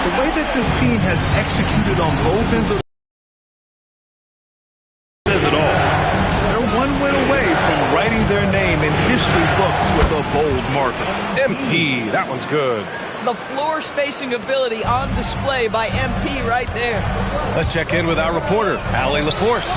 The way that this team has executed on both ends of says it all. They're one win away from writing their name in history books with a bold marker. MP, that one's good. The floor spacing ability on display by MP right there. Let's check in with our reporter, Allie LaForce.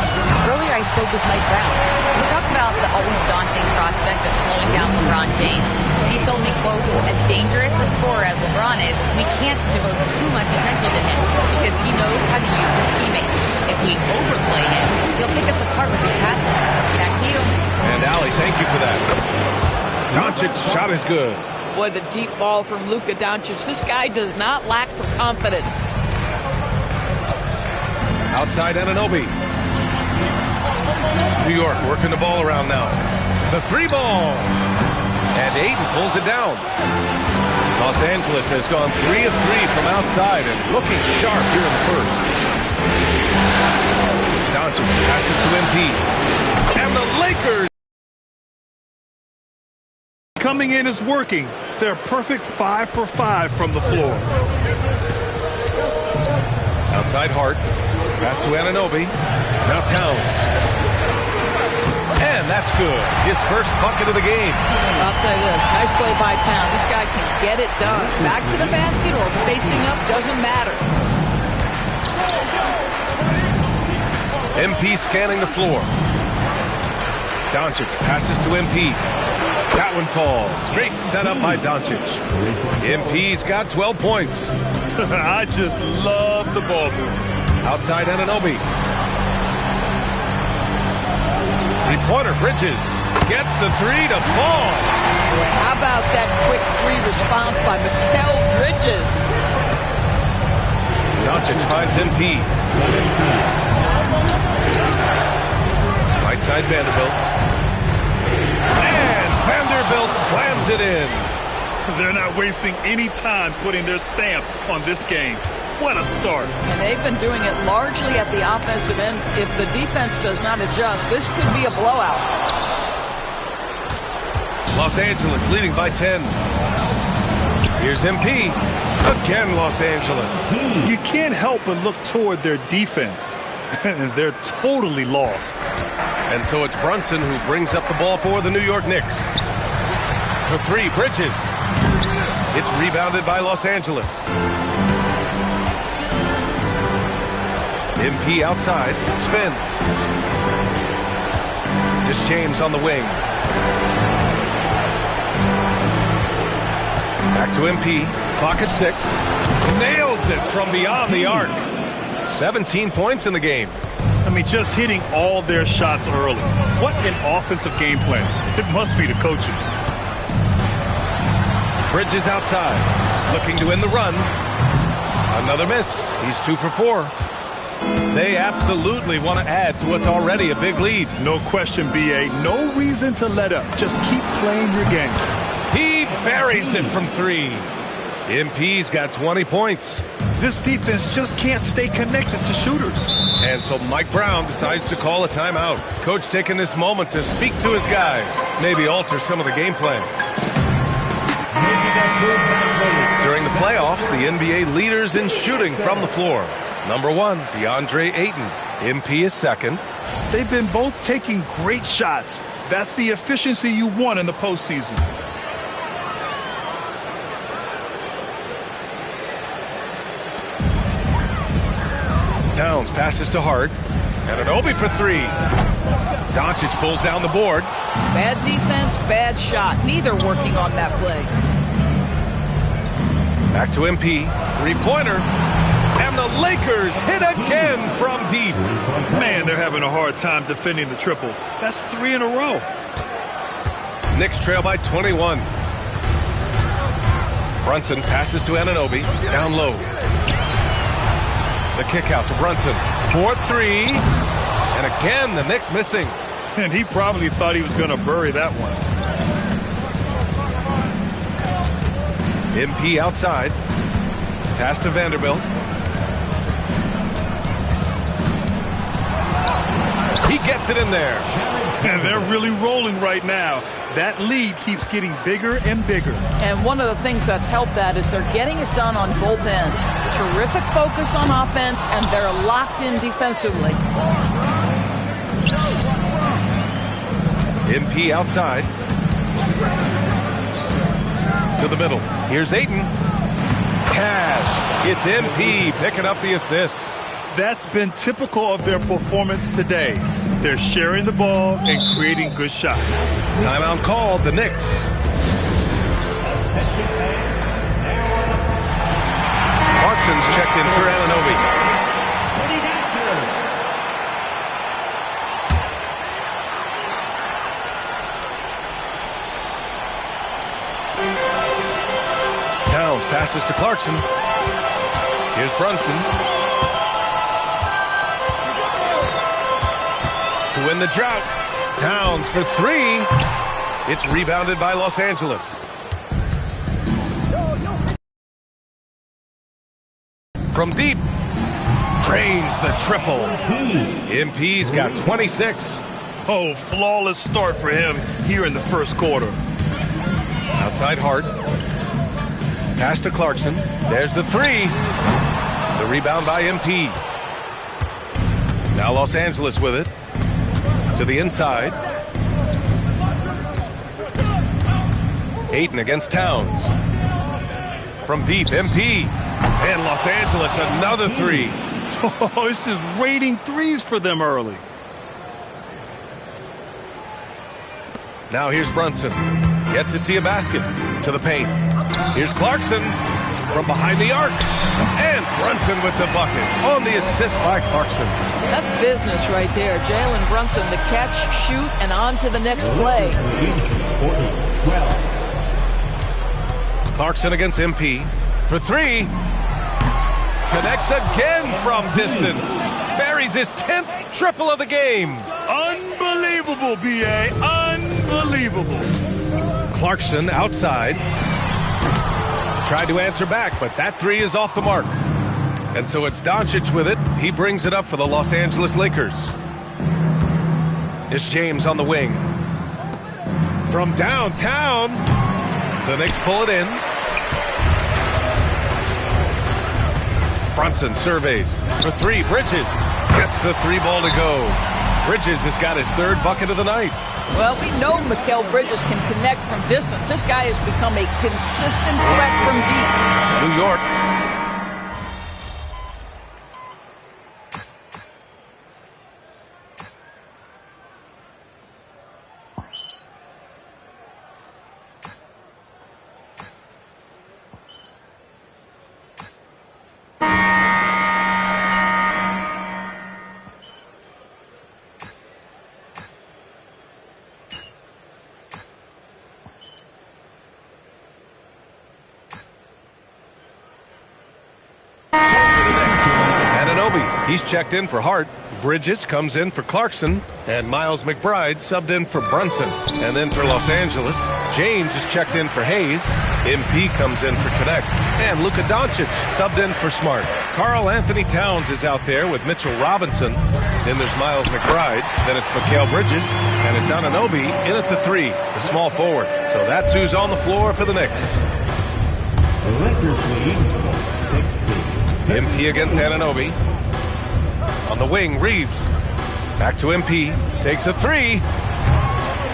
Earlier I spoke with Mike Brown. We talked about the always daunting prospect of slowing down LeBron James. He told me, quote, as dangerous a scorer as LeBron is, we can't devote too much attention to him because he knows how to use his teammates. If we overplay him, he'll pick us apart with his passing. Back to you. And Allie, thank you for that. Doncic's shot is good. Boy, the deep ball from Luka Doncic. This guy does not lack for confidence. Outside Anunoby. New York working the ball around now. The three ball. And Ayton pulls it down. Los Angeles has gone 3 of 3 from outside and looking sharp here in the first. Doncic passes to MP. And the Lakers. Coming in is working. They're perfect 5 for 5 from the floor. Outside Hart. Pass to Anunoby. Now Towns. And that's good. His first bucket of the game. I'll tell you this. Nice play by Towns. This guy can get it done. Back to the basket or facing up doesn't matter. MP scanning the floor. Doncic passes to MP. That one falls. Great setup by Doncic. MP's got 12 points. I just love the ball movement. Outside Anunoby. Three-pointer, Bridges. Gets the three to fall. How about that quick three response by Mikal Bridges? Doncic finds MP. Right side Vanderbilt. And Vanderbilt slams it in. They're not wasting any time putting their stamp on this game. What a start. And they've been doing it largely at the offensive end. If the defense does not adjust, this could be a blowout. Los Angeles leading by 10. Here's MP. Again, Los Angeles. You can't help but look toward their defense. They're totally lost. And so it's Brunson who brings up the ball for the New York Knicks. For three, Bridges. It's rebounded by Los Angeles. MP outside, spins. It's James on the wing. Back to MP, clock at 6. Nails it from beyond the arc. 17 points in the game. I mean, just hitting all their shots early. What an offensive game plan. It must be the coaching. Bridges outside, looking to end the run. Another miss. He's 2 for 4. They absolutely want to add to what's already a big lead. No question, B.A. No reason to let up. Just keep playing your game. He buries it from 3. MP's got 20 points. This defense just can't stay connected to shooters. And so Mike Brown decides to call a timeout. Coach taking this moment to speak to his guys. Maybe alter some of the game plan. During the playoffs, the NBA leaders in shooting from the floor. Number 1, DeAndre Ayton. MP is second. They've been both taking great shots. That's the efficiency you want in the postseason. Towns passes to Hart. Anunoby for 3. Doncic pulls down the board. Bad defense, bad shot. Neither working on that play. Back to MP. Three-pointer. And the Lakers hit again from deep. Man, they're having a hard time defending the triple. That's 3 in a row. Knicks trail by 21. Brunson passes to Anunoby. Down low. The kick out to Brunson. 4-3. And again, the Knicks missing. And he probably thought he was going to bury that one. MP outside. Pass to Vanderbilt. He gets it in there. And they're really rolling right now. That lead keeps getting bigger and bigger. And one of the things that's helped that is they're getting it done on both ends. Terrific focus on offense, and they're locked in defensively. MP outside. To the middle. Here's Ayton. Cash. It's MP picking up the assist. That's been typical of their performance today. They're sharing the ball and creating good shots. Timeout called, the Knicks. Clarkson's checked in for Anunoby. Towns passes to Clarkson. Here's Brunson. To win the drought. Towns for three. It's rebounded by Los Angeles. From deep. Drains the triple. MP's got 26. Oh, flawless start for him here in the first quarter. Outside Hart. Pass to Clarkson. There's the three. The rebound by MP. Now Los Angeles with it. To the inside. Ayton against Towns. From deep, MP. And Los Angeles, another three. Oh, it's just raining threes for them early. Now here's Brunson. Yet to see a basket. To the paint. Here's Clarkson from behind the arc. And Brunson with the bucket on the assist by Clarkson. That's business right there. Jalen Brunson, the catch, shoot, and on to the next play. Clarkson against MP for three. Connects again from distance. Buries his 10th triple of the game. Unbelievable, B.A. Unbelievable. Clarkson outside. Tried to answer back, but that three is off the mark. And so it's Doncic with it. He brings it up for the Los Angeles Lakers. It's James on the wing. From downtown. The Knicks pull it in. Brunson surveys for three. Bridges gets the three ball to go. Bridges has got his third bucket of the night. Well, we know Mikal Bridges can connect from distance. This guy has become a consistent threat from deep. New York. He's checked in for Hart. Bridges comes in for Clarkson. And Miles McBride subbed in for Brunson. And then for Los Angeles, James is checked in for Hayes. MP comes in for Connect. And Luka Doncic subbed in for Smart. Karl Anthony Towns is out there with Mitchell Robinson. Then there's Miles McBride. Then it's Mikal Bridges. And it's Anunoby in at the three, the small forward. So that's who's on the floor for the Knicks. MP against Anunoby. On the wing, Reeves. Back to MP. Takes a three.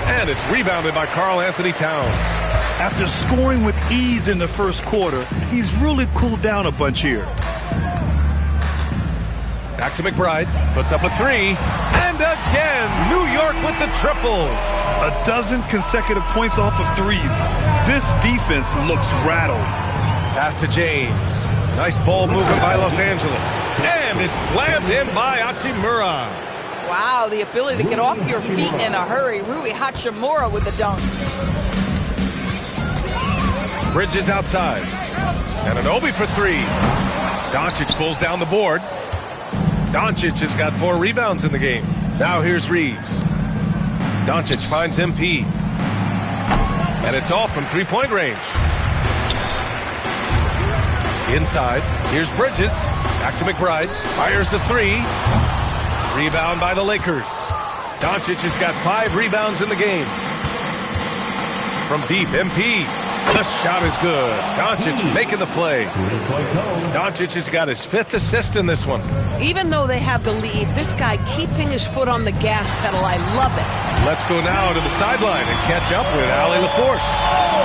And it's rebounded by Karl Anthony Towns. After scoring with ease in the first quarter, he's really cooled down a bunch here. Back to McBride. Puts up a three. And again, New York with the triple. A dozen consecutive points off of threes. This defense looks rattled. Pass to James. Nice ball movement by Los Angeles. And it's slammed in by Hachimura. Wow, the ability to get off your feet in a hurry. Rui Hachimura with the dunk. Bridges outside. Anunoby for three. Doncic pulls down the board. Doncic has got 4 rebounds in the game. Now here's Reeves. Doncic finds MP. And it's off from three-point range. Inside, here's Bridges. Back to McBride. Fires the three. Rebound by the Lakers. Doncic has got 5 rebounds in the game. From deep, MP. The shot is good. Doncic making the play. Doncic has got his 5th assist in this one. Even though they have the lead, this guy keeping his foot on the gas pedal, I love it. Let's go now to the sideline and catch up with Allie LaForce.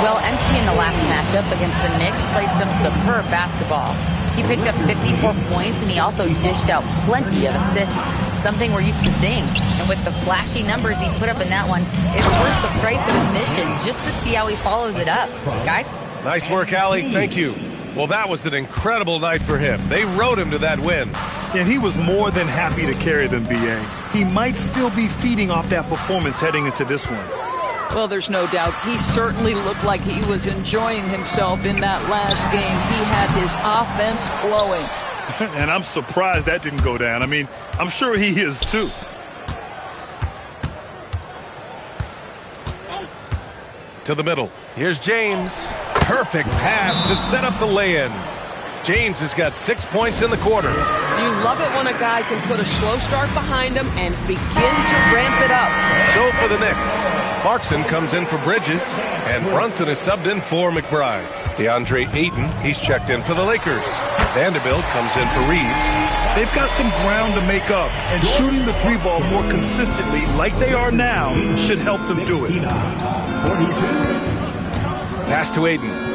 Well, MP in the last matchup against the Knicks played some superb basketball. He picked up 54 points, and he also dished out plenty of assists, something we're used to seeing. And with the flashy numbers he put up in that one, it's worth the price of admission just to see how he follows it up. Guys? Nice work, Allie. Thank you. Well, that was an incredible night for him. They rode him to that win. And he was more than happy to carry them, B.A. He might still be feeding off that performance heading into this one. Well, there's no doubt. He certainly looked like he was enjoying himself in that last game. He had his offense flowing. And I'm surprised that didn't go down. I mean, I'm sure he is too. To the middle. Here's James. Perfect pass to set up the lay-in. James has got 6 points in the quarter. You love it when a guy can put a slow start behind him and begin to ramp it up. So for the Knicks, Clarkson comes in for Bridges, and Brunson is subbed in for McBride. DeAndre Ayton, he's checked in for the Lakers. Vanderbilt comes in for Reeves. They've got some ground to make up, and shooting the 3-ball more consistently like they are now should help them do it. Pass to Ayton.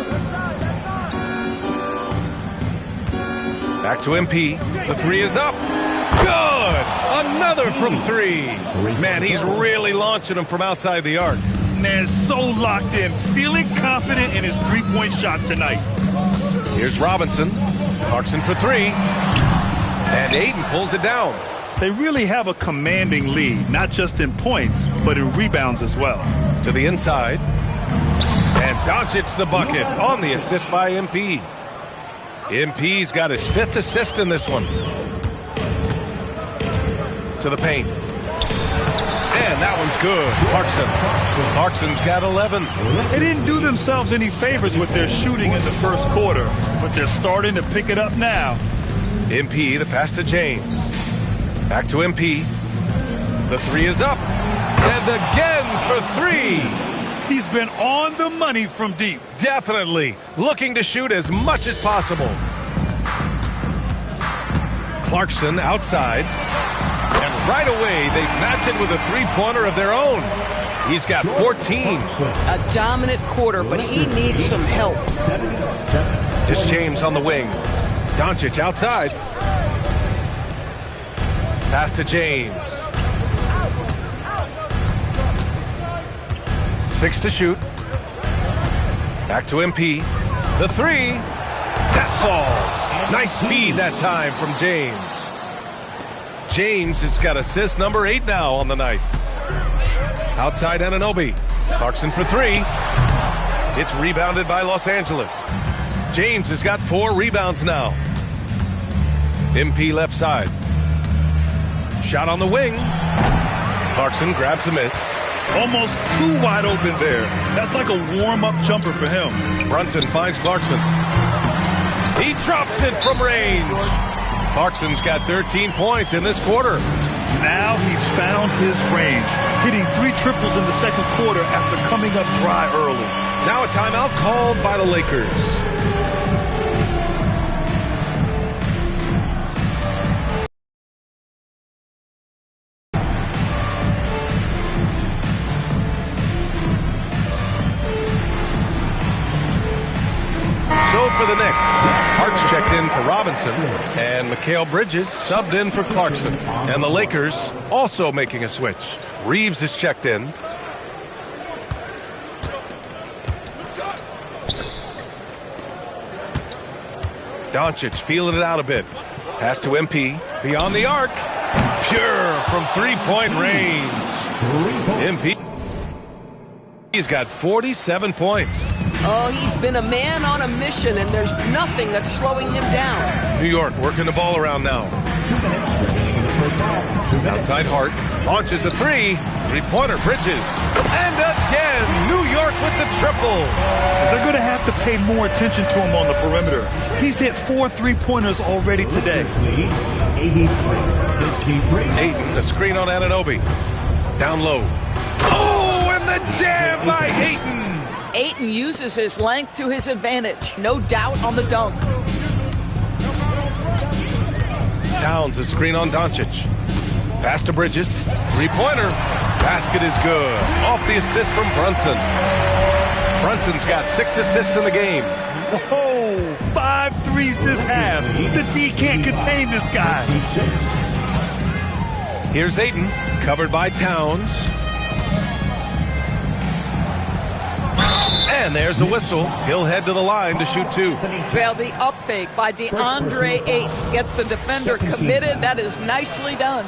Back to MP. The 3 is up. Good! Another from 3. Man, he's really launching them from outside the arc. Man, so locked in, feeling confident in his 3-point shot tonight. Here's Robinson. Clarkson for 3. And Ayton pulls it down. They really have a commanding lead, not just in points, but in rebounds as well. To the inside. And Doncic the bucket on the assist by MP. MP's got his 5th assist in this one. To the paint. And that one's good. Clarkson's got 11. They didn't do themselves any favors with their shooting in the first quarter, but they're starting to pick it up now. MP, the pass to James. Back to MP. The 3 is up. And again for 3. He's been on the money from deep. Definitely. Looking to shoot as much as possible. Clarkson outside. And right away, they match it with a 3-pointer of their own. He's got 14. A dominant quarter, but he needs some help. It's James on the wing. Doncic outside. Pass to James. 6 to shoot. Back to MP. The 3. That falls. Nice feed that time from James. James has got assist number 8 now on the night. Outside Anunoby. Clarkson for 3. It's rebounded by Los Angeles. James has got 4 rebounds now. MP left side. Shot on the wing. Clarkson grabs a miss. Almost too wide open there. That's like a warm-up jumper for him. Brunson finds Clarkson. He drops it from range. Clarkson's got 13 points in this quarter. Now he's found his range, hitting 3 triples in the second quarter after coming up dry early. Now a timeout called by the Lakers. For the Knicks, Hart's checked in for Robinson, and Mikal Bridges subbed in for Clarkson. And the Lakers also making a switch. Reeves is checked in. Doncic feeling it out a bit. Pass to MP, beyond the arc. Pure from 3-point range. MP. He's got 47 points. Oh, he's been a man on a mission, and there's nothing that's slowing him down. New York working the ball around now. Outside Hart. Launches a 3. 3-pointer Bridges. And again, New York with the triple. They're going to have to pay more attention to him on the perimeter. He's hit 4 3-pointers already today. Ayton, the screen on Anunoby. Down low. Oh, and the jam by Ayton. Ayton uses his length to his advantage. No doubt on the dunk. Towns a screen on Doncic. Pass to Bridges. Three-pointer. Basket is good. Off the assist from Brunson. Brunson's got 6 assists in the game. Whoa, 5 threes this half. The D can't contain this guy. Here's Ayton, covered by Towns. And there's a whistle. He'll head to the line to shoot 2. Well, the up fake by DeAndre Ayton gets the defender committed. That is nicely done.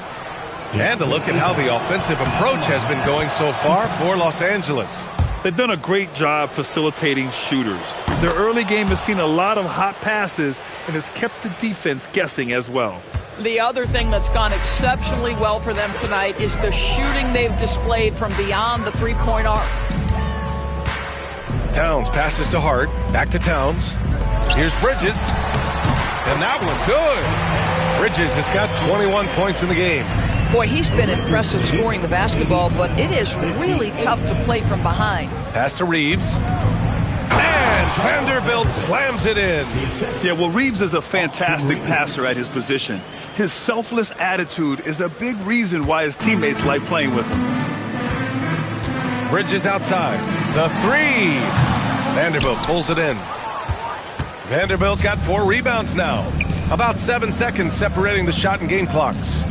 And a look at how the offensive approach has been going so far for Los Angeles. They've done a great job facilitating shooters. Their early game has seen a lot of hot passes and has kept the defense guessing as well. The other thing that's gone exceptionally well for them tonight is the shooting they've displayed from beyond the three-point arc. Towns passes to Hart. Back to Towns. Here's Bridges. And that one good. Bridges has got 21 points in the game. Boy, he's been impressive scoring the basketball, but it is really tough to play from behind. Pass to Reeves. And Vanderbilt slams it in. Yeah, well, Reeves is a fantastic passer at his position. His selfless attitude is a big reason why his teammates like playing with him. Bridges outside. The 3. Vanderbilt pulls it in. Vanderbilt's got 4 rebounds now. About 7 seconds separating the shot and game clocks.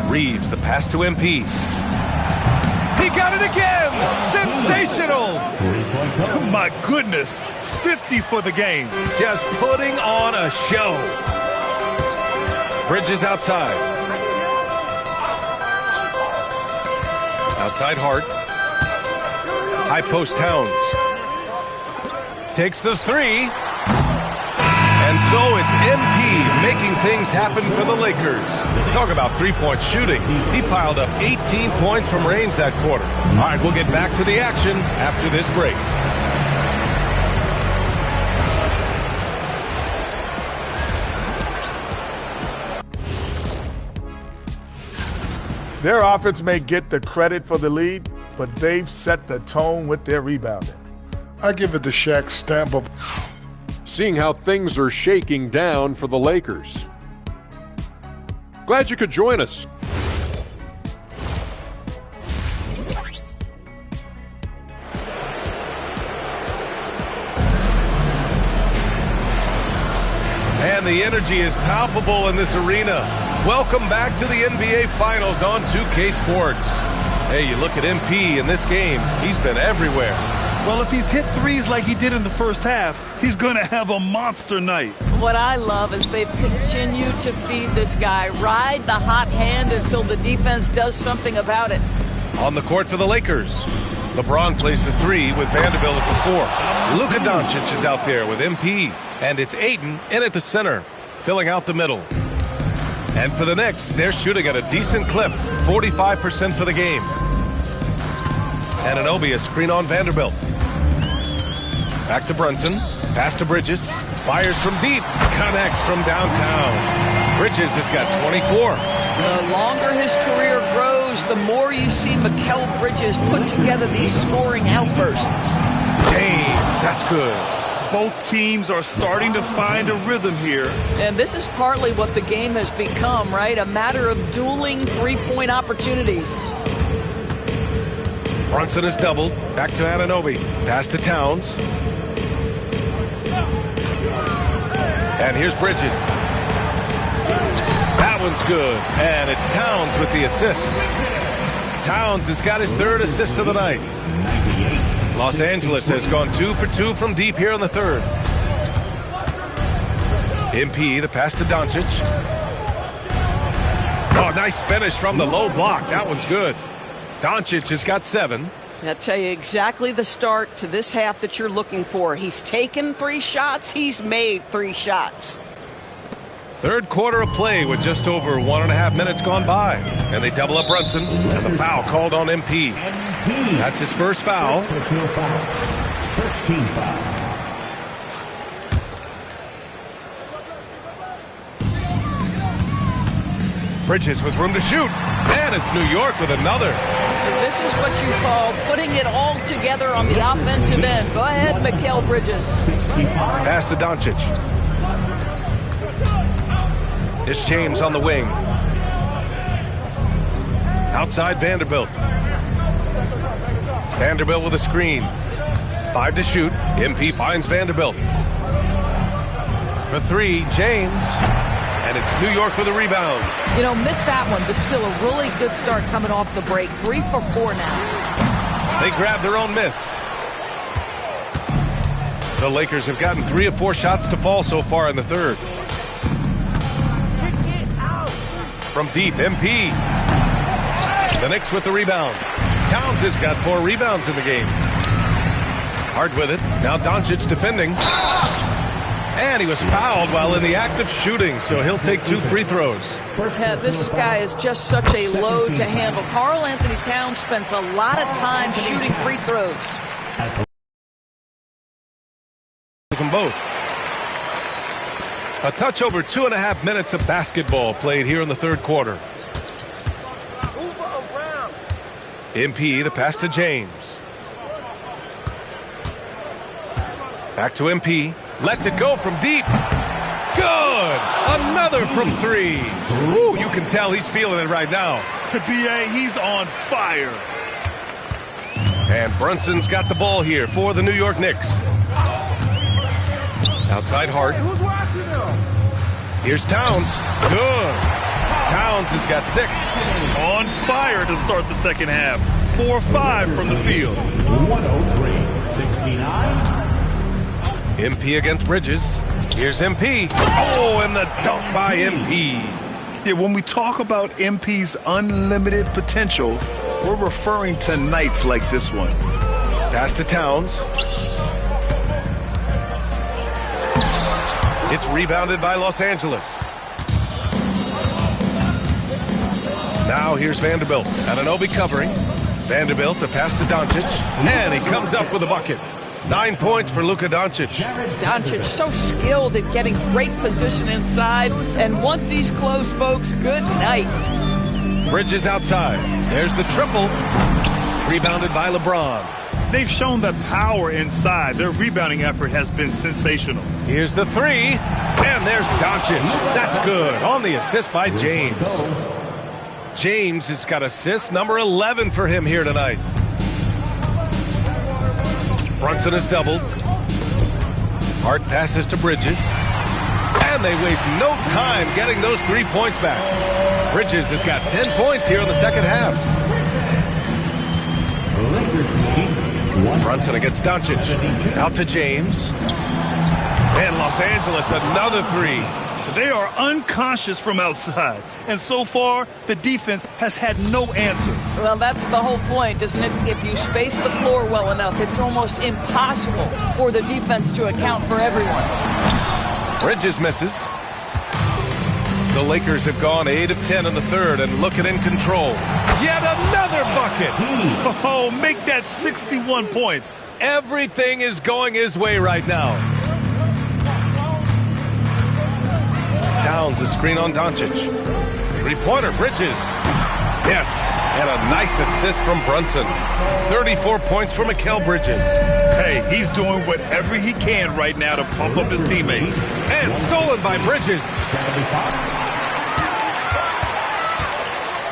Reeves, the pass to MP. He got it again! Sensational! My goodness, 50 for the game. Just putting on a show. Bridges outside. Outside Hart. High post Towns. Takes the 3. And so it's MP making things happen for the Lakers. Talk about three-point shooting. He piled up 18 points from range that quarter. All right, we'll get back to the action after this break. Their offense may get the credit for the lead, but they've set the tone with their rebounding. I give it the Shaq stamp of seeing how things are shaking down for the Lakers. Glad you could join us. And the energy is palpable in this arena. Welcome back to the NBA Finals on 2K Sports. Hey, you look at MP in this game, he's been everywhere. Well, if he's hit threes like he did in the first half, he's going to have a monster night. What I love is they've continued to feed this guy, ride the hot hand until the defense does something about it. On the court for the Lakers, LeBron plays the 3 with Vanderbilt at the 4. Luka Doncic is out there with MP, and it's Ayton in at the center, filling out the middle. And for the Knicks, they're shooting at a decent clip, 45% for the game. Anunoby a screen on Vanderbilt. Back to Brunson. Pass to Bridges. Fires from deep. Connects from downtown. Bridges has got 24. The longer his career grows, the more you see Mikal Bridges put together these scoring outbursts. James, that's good. Both teams are starting to find a rhythm here. And this is partly what the game has become, right? A matter of dueling three-point opportunities. Brunson is doubled. Back to Anunoby. Pass to Towns. And here's Bridges. That one's good. And it's Towns with the assist. Towns has got his 3rd assist of the night. Los Angeles has gone 2 for 2 from deep here in the 3rd. MP, the pass to Doncic. Oh, nice finish from the low block. That one's good. Doncic has got 7. I'll tell you exactly the start to this half that you're looking for. He's taken 3 shots. He's made 3 shots. 3rd quarter of play with just over 1.5 minutes gone by. And they double up Brunson. And the foul called on MP. That's his first foul. First team foul. Bridges with room to shoot. And it's New York with another. This is what you call putting it all together on the offensive end. Go ahead, Mikal Bridges. Pass to Doncic. It's James on the wing. Outside Vanderbilt. Vanderbilt with a screen. 5 to shoot. MP finds Vanderbilt. For 3, James. And it's New York with a rebound. You know, missed that one, but still a really good start coming off the break. 3 for 4 now. They grab their own miss. The Lakers have gotten 3 of 4 shots to fall so far in the third. From deep, MP. The Knicks with the rebound. Towns has got 4 rebounds in the game. Hard with it. Now Doncic defending. And he was fouled while in the act of shooting, so he'll take 2 free throws. Yeah, this guy is just such a load to handle. Karl Anthony Towns spends a lot of time shooting free throws. Them both. A touch over 2.5 minutes of basketball played here in the third quarter. MP, the pass to James. Back to MP. Lets it go from deep. Good! Another from 3. Woo, you can tell he's feeling it right now. BA, he's on fire. And Brunson's got the ball here for the New York Knicks. Outside Hart. Here's Towns. Good. Towns has got 6. On fire to start the second half. 4-5 from the field. 103-69. MP against Bridges. Here's MP. Oh, and the dunk by MP. Yeah, when we talk about MP's unlimited potential, we're referring to nights like this one. Pass to Towns. It's rebounded by Los Angeles. Now here's Vanderbilt. Anunoby covering. Vanderbilt, the pass to Doncic. And he comes up with a bucket. 9 points for Luka Doncic. Doncic so skilled at getting great position inside. And once he's close, folks, good night. Bridges outside. There's the triple. Rebounded by LeBron. They've shown that power inside. Their rebounding effort has been sensational. Here's the 3. And there's Doncic. That's good. On the assist by James. James has got assist number 11 for him here tonight. Brunson is doubled. Hart passes to Bridges. And they waste no time getting those 3 points back. Bridges has got 10 points here in the second half. Brunson against Doncic. Out to James. And Los Angeles, another 3. They are unconscious from outside. And so far, the defense has had no answer. Well, that's the whole point, isn't it? If you space the floor well enough, it's almost impossible for the defense to account for everyone. Bridges misses. The Lakers have gone 8 of 10 in the third and looking in control. Yet another bucket. Oh, make that 61 points. Everything is going his way right now. Towns, a screen on Doncic. 3-pointer, Bridges. Yes, and a nice assist from Brunson. 34 points for Mikal Bridges. Hey, he's doing whatever he can right now to pump up his teammates. And stolen by Bridges.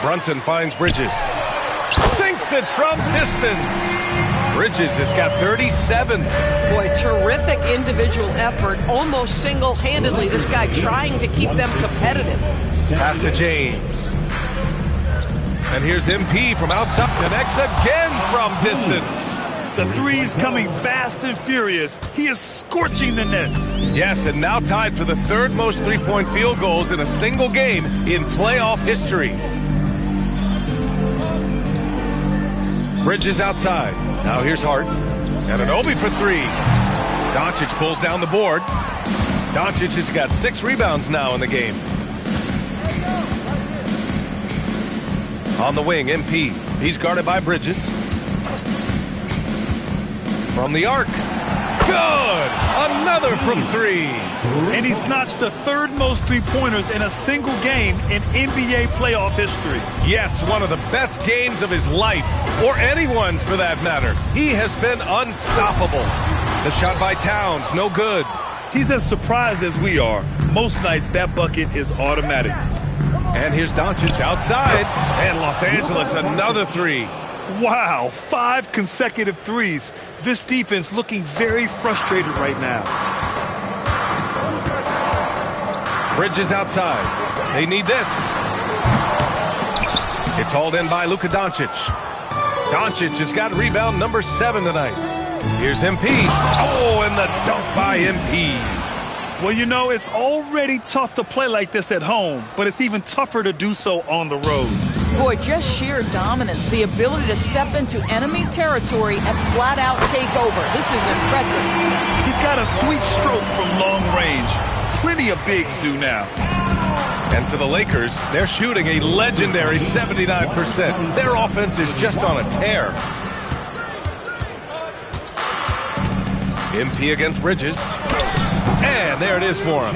Brunson finds Bridges. Sinks it from distance. Bridges has got 37. Boy, terrific individual effort. Almost single-handedly, this guy trying to keep them competitive. Pass to James. And here's MP from outside. Connects again from distance. The three's coming fast and furious. He is scorching the nets. Yes, and now tied for the 3rd most three-point field goals in a single game in playoff history. Bridges outside. Now here's Hart. And Anunoby for 3. Doncic pulls down the board. Doncic has got 6 rebounds now in the game. On the wing, MP. He's guarded by Bridges. From the arc. Good! Another from 3. And he's notched the third most three-pointers in a single game in NBA playoff history. Yes, one of the best games of his life, or anyone's for that matter. He has been unstoppable. The shot by Towns, no good. He's as surprised as we are. Most nights, that bucket is automatic. And here's Doncic outside. And Los Angeles, another three. Wow, 5 consecutive threes. This defense looking very frustrated right now. Bridges outside. They need this. It's hauled in by Luka Doncic. Doncic has got rebound number 7 tonight. Here's MP. Oh, and the dunk by MP. Well, you know, it's already tough to play like this at home, but it's even tougher to do so on the road. Boy, just sheer dominance, the ability to step into enemy territory and flat out take over. This is impressive. He's got a sweet stroke from long range. Plenty of bigs do now. And for the Lakers, they're shooting a legendary 79%. Their offense is just on a tear. MP against Bridges. And there it is for him.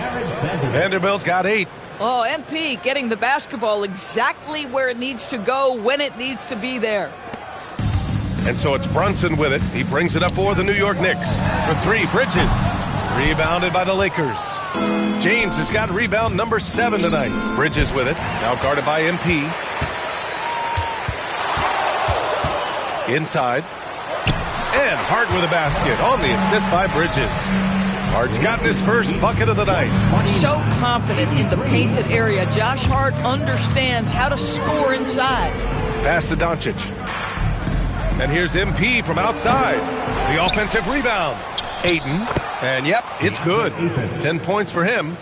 Vanderbilt's got 8. Oh, MP getting the basketball exactly where it needs to go when it needs to be there. And so it's Brunson with it. He brings it up for the New York Knicks. For 3, Bridges. Rebounded by the Lakers. James has got rebound number 7 tonight. Bridges with it. Now guarded by MP. Inside. And Hart with a basket on the assist by Bridges. Hart's gotten his first bucket of the night. So confident in the painted area. Josh Hart understands how to score inside. Pass to Doncic. And here's MP from outside. The offensive rebound. Ayton. And yep, it's good. 10 points for him.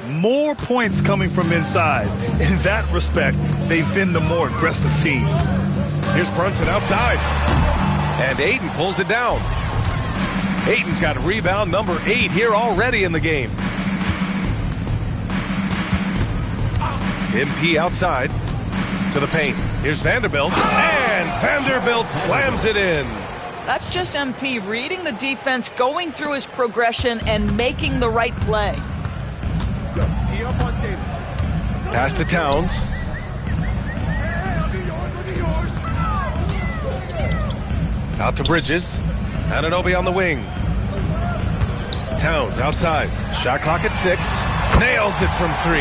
More points coming from inside. In that respect, they've been the more aggressive team. Here's Brunson outside. And Ayton pulls it down. Ayton's got rebound number 8 here already in the game. MP outside to the paint. Here's Vanderbilt. And Vanderbilt slams it in. That's just MP reading the defense, going through his progression, and making the right play. Pass to Towns. Out to Bridges. Anunoby on the wing. Towns outside. Shot clock at 6. Nails it from 3.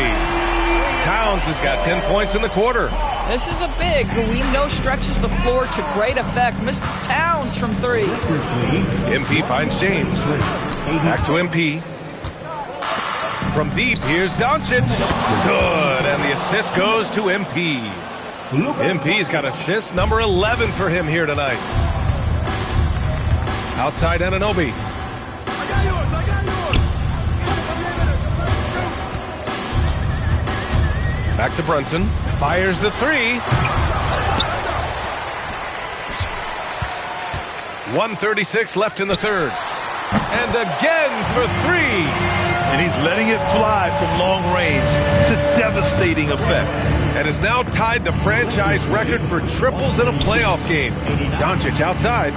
Towns has got 10 points in the quarter. This is a big who we know stretches the floor to great effect. Mr. Towns from 3. MP finds James. Back to MP. From deep, here's Doncic. Good, and the assist goes to MP. MP's got assist number 11 for him here tonight. Outside Anunoby. Back to Brunson. Fires the 3. 1:36 left in the third. And again for 3. And he's letting it fly from long range to devastating effect. And has now tied the franchise record for triples in a playoff game. Doncic outside.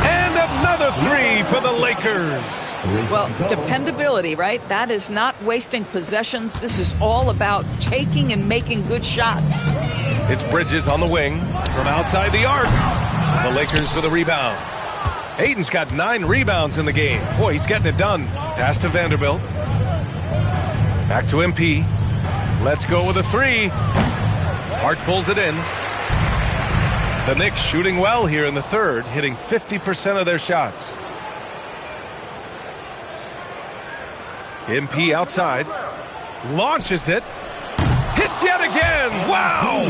And another 3 for the Lakers. Well, dependability, right? That is not wasting possessions. This is all about taking and making good shots. It's Bridges on the wing from outside the arc. The Lakers with a rebound. Ayton's got 9 rebounds in the game. Boy, he's getting it done. Pass to Vanderbilt. Back to MP. Let's go with a 3. Hart pulls it in. The Knicks shooting well here in the third, hitting 50% of their shots. MP outside. Launches it. Hits yet again. Wow!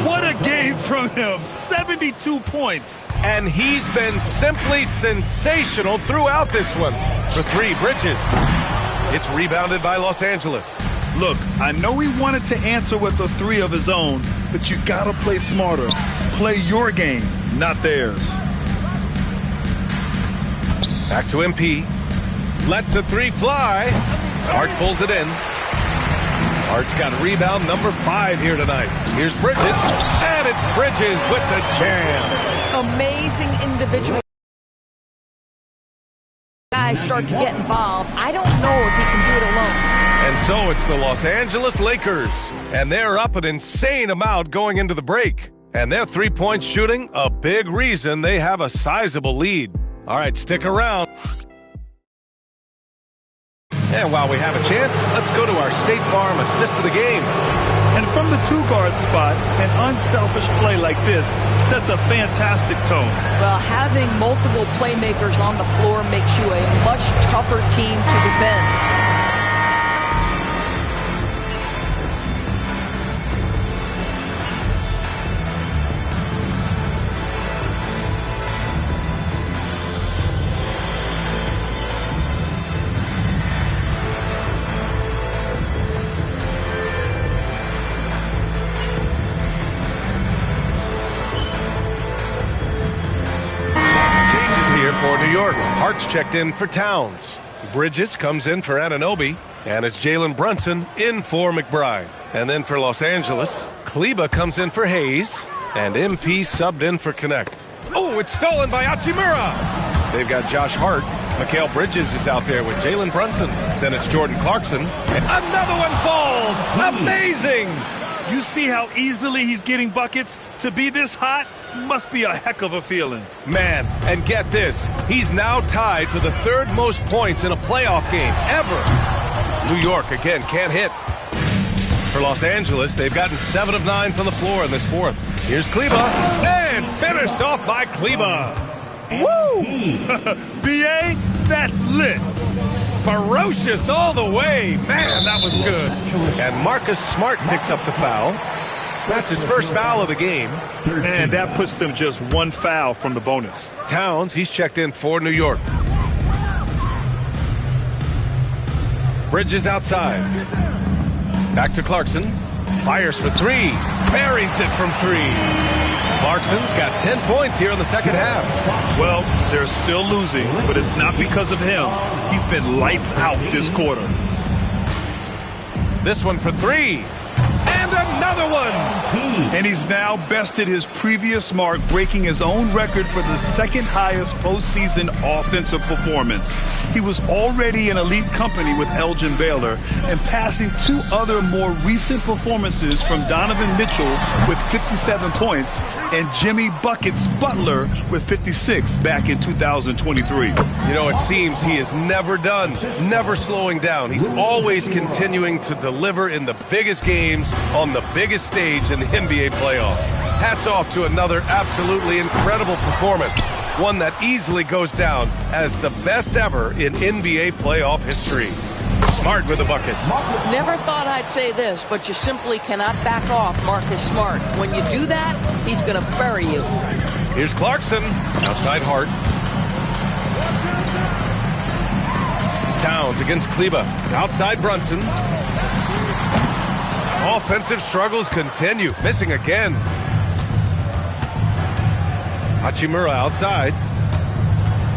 What a game from him. 72 points. And he's been simply sensational throughout this one. For 3, Bridges. It's rebounded by Los Angeles. Look, I know he wanted to answer with a 3 of his own, but you gotta play smarter. Play your game, not theirs. Back to MP. Lets a 3 fly. Hart pulls it in. Hart's got rebound number 5 here tonight. Here's Bridges. And it's Bridges with the jam. Amazing individual. guys start to get involved, I don't know if he can do it alone. And so it's the Los Angeles Lakers, and they're up an insane amount going into the break. And their three-point shooting, a big reason they have a sizable lead. All right, stick around. And while we have a chance, let's go to our State Farm assist of the game. And from the two-guard spot, an unselfish play like this sets a fantastic tone. Well, having multiple playmakers on the floor makes you a much tougher team to defend. For New York, Hart's checked in for Towns. Bridges comes in for Anunoby, and it's Jalen Brunson in for McBride. And then for Los Angeles, Kleba comes in for Hayes, and MP subbed in for Connect. Oh, it's stolen by Hachimura. They've got Josh Hart. Mikal Bridges is out there with Jalen Brunson. Then it's Jordan Clarkson, and another one falls. Amazing! You see how easily he's getting buckets? To be this hot must be a heck of a feeling. Man, and get this, he's now tied for the third most points in a playoff game ever. New York, again, can't hit. For Los Angeles, they've gotten 7 of 9 from the floor in this fourth. Here's Kleba, and finished off by Kleba. Woo! B.A., that's lit. Ferocious all the way. Man, that was good. And Marcus Smart picks up the foul. That's his first foul of the game. And that puts them just one foul from the bonus. Towns, he's checked in for New York. Bridges outside. Back to Clarkson. Fires for three. Buries it from three. Clarkson's got 10 points here in the second half. Well, they're still losing, but it's not because of him. He's been lights out this quarter. This one for three. And another one! And he's now bested his previous mark, breaking his own record for the second highest postseason offensive performance. He was already in elite company with Elgin Baylor and passing 2 other more recent performances from Donovan Mitchell with 57 points and Jimmy Buckets Butler with 56 back in 2023. You know, it seems he is never done, never slowing down. He's always continuing to deliver in the biggest games on the biggest stage in the NBA playoffs. Hats off to another absolutely incredible performance, one that easily goes down as the best ever in NBA playoff history. Smart with the bucket. Never thought I'd say this, but you simply cannot back off Marcus Smart. When you do that, he's going to bury you. Here's Clarkson, outside Hart. Towns against Kleba, outside Brunson. Offensive struggles continue, missing again. Hachimura outside.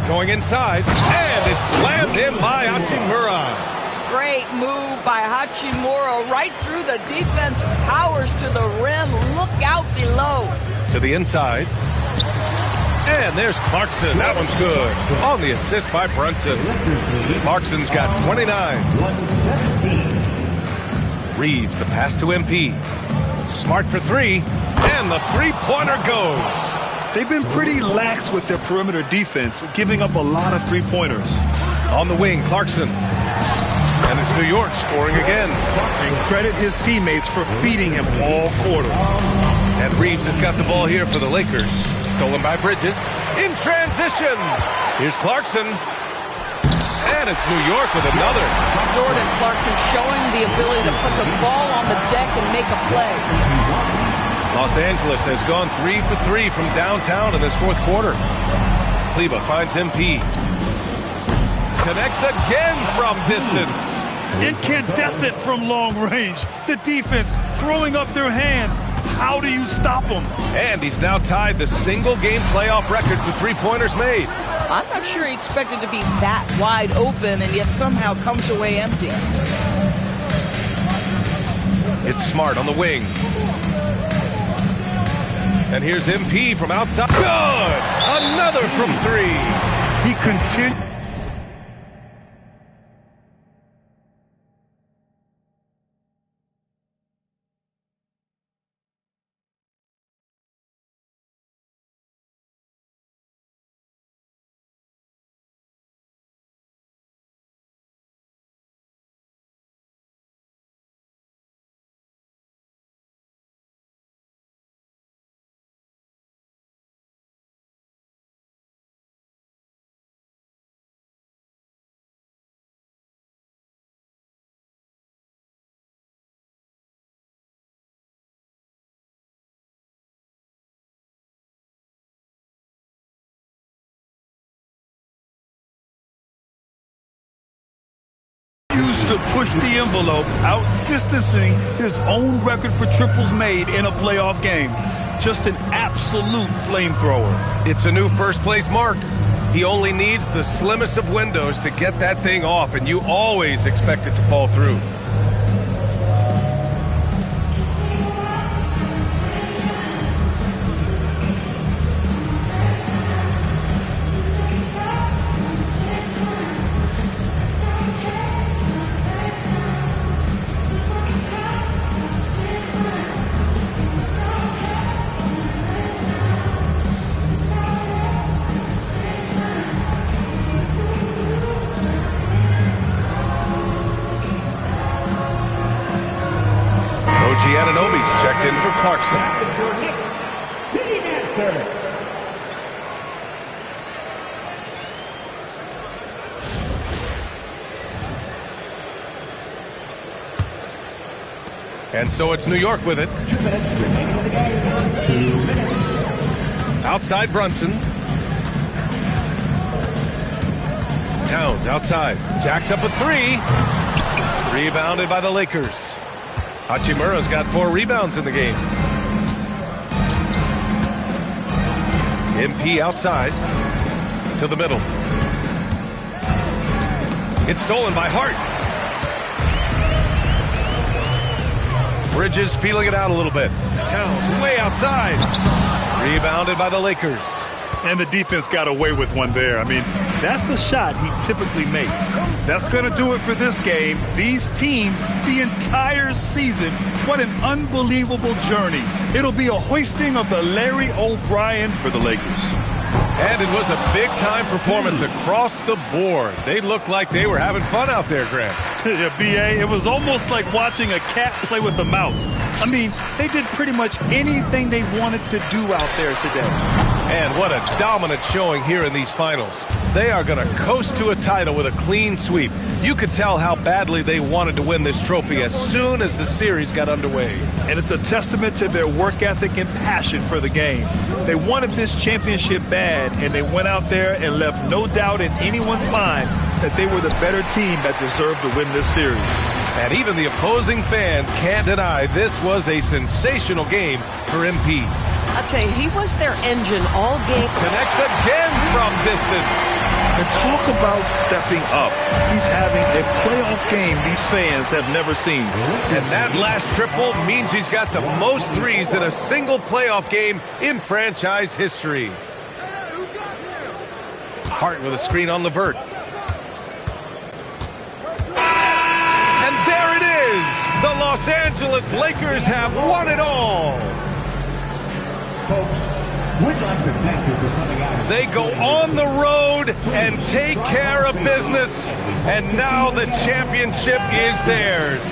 Going inside, and it's slammed in by Hachimura. Great move by Hachimura right through the defense, powers to the rim. Look out below. To the inside. And there's Clarkson. That one's good. On the assist by Brunson. Clarkson's got 29. Reeves, the pass to MP. Smart for three. And the three-pointer goes. They've been pretty lax with their perimeter defense, giving up a lot of three-pointers. On the wing, Clarkson. And it's New York scoring again. And credit his teammates for feeding him all quarter. And Reeves has got the ball here for the Lakers. Stolen by Bridges. In transition. Here's Clarkson. And it's New York with another. Jordan Clarkson showing the ability to put the ball on the deck and make a play. Los Angeles has gone 3 for 3 from downtown in this fourth quarter. Kleba finds MP. Connects again from distance. Incandescent from long range. The defense throwing up their hands. How do you stop them? And he's now tied the single-game playoff record for three-pointers made. I'm not sure he expected to be that wide open and yet somehow comes away empty. It's Smart on the wing. And here's MP from outside. Good! Another from three. He continued. to push the envelope, outdistancing his own record for triples made in a playoff game. Just an absolute flamethrower. It's a new first-place mark. He only needs the slimmest of windows to get that thing off, and you always expect it to fall through. Checked in for Clarkson. And so it's New York with it. Outside Brunson. Towns outside. Jacks up a three. Rebounded by the Lakers. Hachimura's got 4 rebounds in the game. MP outside to the middle. It's stolen by Hart. Bridges feeling it out a little bit. Towns way outside. Rebounded by the Lakers. And the defense got away with one there. I mean, that's a shot he typically makes. That's going to do it for this game. These teams, the entire season, what an unbelievable journey. It'll be a hoisting of the Larry O'Brien for the Lakers. And it was a big-time performance across the board. They looked like they were having fun out there, Grant. Yeah, B.A., it was almost like watching a cat play with a mouse. I mean, they did pretty much anything they wanted to do out there today. And what a dominant showing here in these finals. They are going to coast to a title with a clean sweep. You could tell how badly they wanted to win this trophy as soon as the series got underway. And it's a testament to their work ethic and passion for the game. They wanted this championship bad, and they went out there and left no doubt in anyone's mind that they were the better team that deserved to win this series. And even the opposing fans can't deny this was a sensational game for MP. I'll tell you, he was their engine all game. Connects again from distance. And talk about stepping up. He's having a playoff game these fans have never seen. And that last triple means he's got the most threes in a single playoff game in franchise history. Hart with a screen on Levert. And there it is! The Los Angeles Lakers have won it all! Folks, we'd like to thank you for coming out. They go on the road and take care of business, and now the championship is theirs.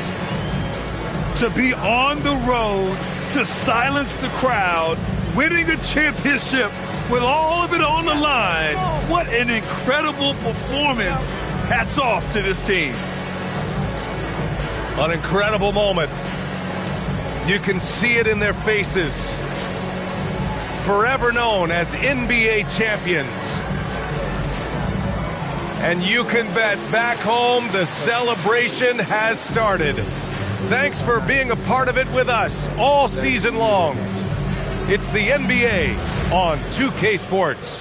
To be on the road, to silence the crowd, winning a championship with all of it on the line, what an incredible performance. Hats off to this team. An incredible moment. You can see it in their faces. Forever known as NBA champions. And you can bet back home the celebration has started. Thanks for being a part of it with us all season long. It's the NBA on 2K Sports.